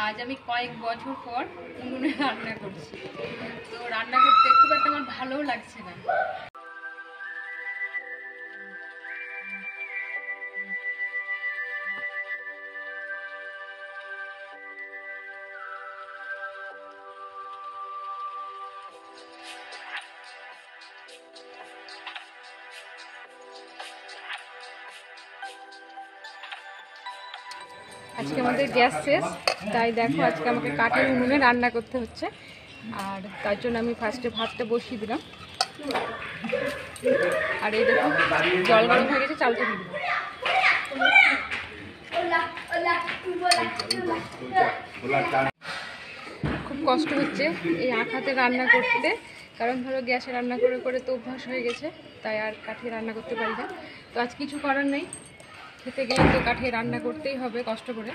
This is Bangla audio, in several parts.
আজ আমি কয়েক বছর পর উনুনে রান্না করছি। তো রান্না করতে খুব একটা আমার ভালোও লাগছে না। আজকে আমাদের গ্যাস শেষ, তাই দেখো আজকে আমাকে কাঠের উনুনে রান্না করতে হচ্ছে। আর তার জন্য আমি ফার্স্টে ভাতটা বসিয়ে দিলাম। আর এই দেখো জল গরম হয়ে গেছে, চালটা দিয়ে দিলাম। খুব কষ্ট হচ্ছে এই আঁখাতে রান্না করতে, কারণ ধরো গ্যাসে রান্না করে করে তো অভ্যাস হয়ে গেছে, তাই আর কাঠে রান্না করতে পারি না। তো আজ কিছু করার নেই, খেতে গেলে তো কাঠে রান্না করতেই হবে কষ্ট করে।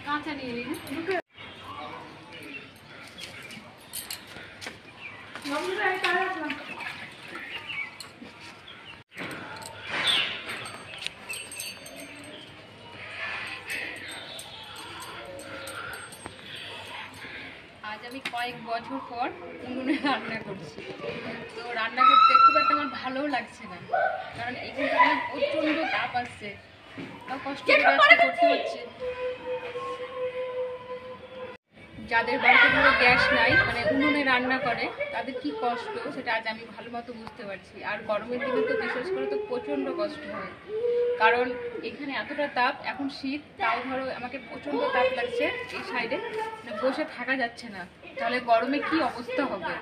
কাঁচা নিয়ে নিন। আজ আমি কয়েক বছর পর উনুনে রান্না করছি। তো রান্না করতে খুব একটা আমার ভালোও লাগছে না, কারণ এখানটা প্রচণ্ড তাপ আসছে, তাও কষ্ট করে করতে হচ্ছে। যাদের বাড়িতে ধরো গ্যাস নাই, মানে উনুনে রান্না করে, তাদের কি কষ্ট সেটা আজ আমি ভালো মতো বুঝতে পারছি। আর গরমের দিনে তো বিশেষ করে তো প্রচণ্ড কষ্ট হয়, কারণ এখানে এতটা তাপ, এখন শীত, তাও ধরো আমাকে প্রচণ্ড তাপ লাগছে এই সাইডে, বসে থাকা যাচ্ছে না। তাহলে গরমে কি অবস্থা হবে।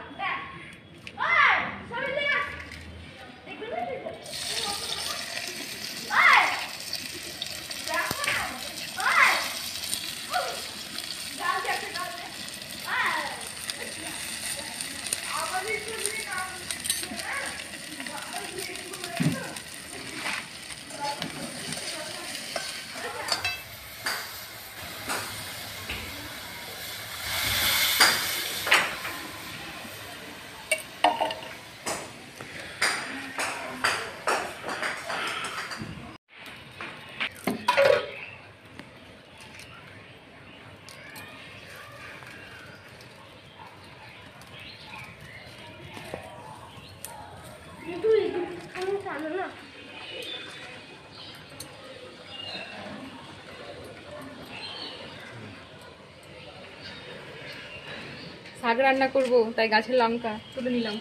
শাক রান্না করবো, তাই গাছের লঙ্কা তুলে নিলাম।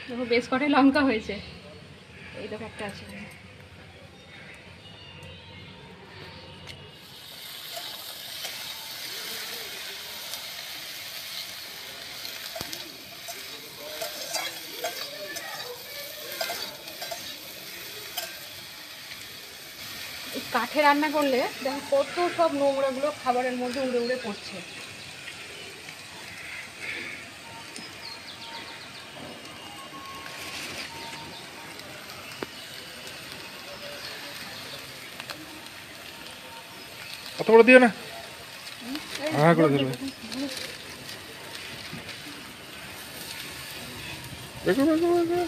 দেখো বেশ কটাই লঙ্কা হয়েছে, এই দেখো একটা আছে। কাঠে রান্না করলে দেখো কত সব নোংরাগুলো খাবারের মধ্যে উড়ে উড়ে পড়ছে। কত বড় দিও না, হ্যাঁ করে দেবে। দেখো দেখো দেখো,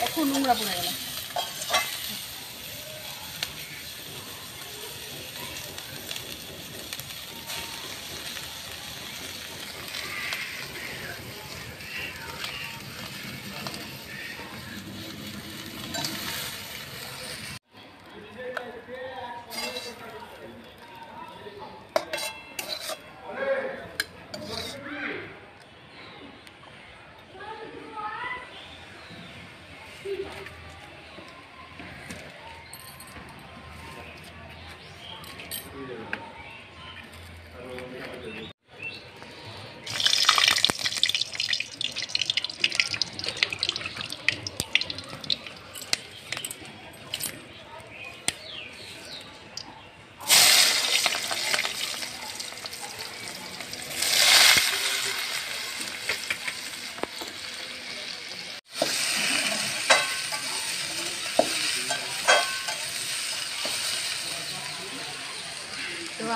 এখন নোংরা পড়ে গেল।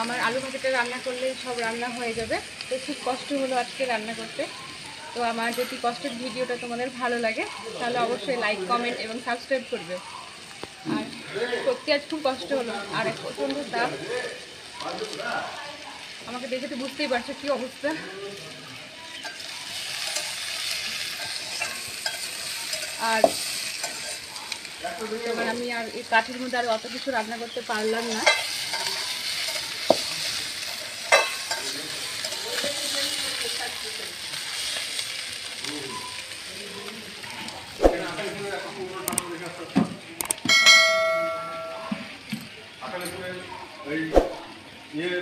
আমার আলু ভাজাটা রান্না করলে সব রান্না হয়ে যাবে। তো খুব কষ্ট হলো আজকে রান্না করতে। তো আমার যদি কষ্টের ভিডিওটা তোমাদের ভালো লাগে তাহলে অবশ্যই লাইক, কমেন্ট এবং সাবস্ক্রাইব করবে। আর সত্যি আজ খুব কষ্ট হলো, আর এক প্রচণ্ড তাপ। আমাকে দেখে তো বুঝতেই পারছো কী অবস্থা। আর এবার আমি আর এই কাঠের মধ্যে আর অত কিছু রান্না করতে পারলাম না। এই ইয়ে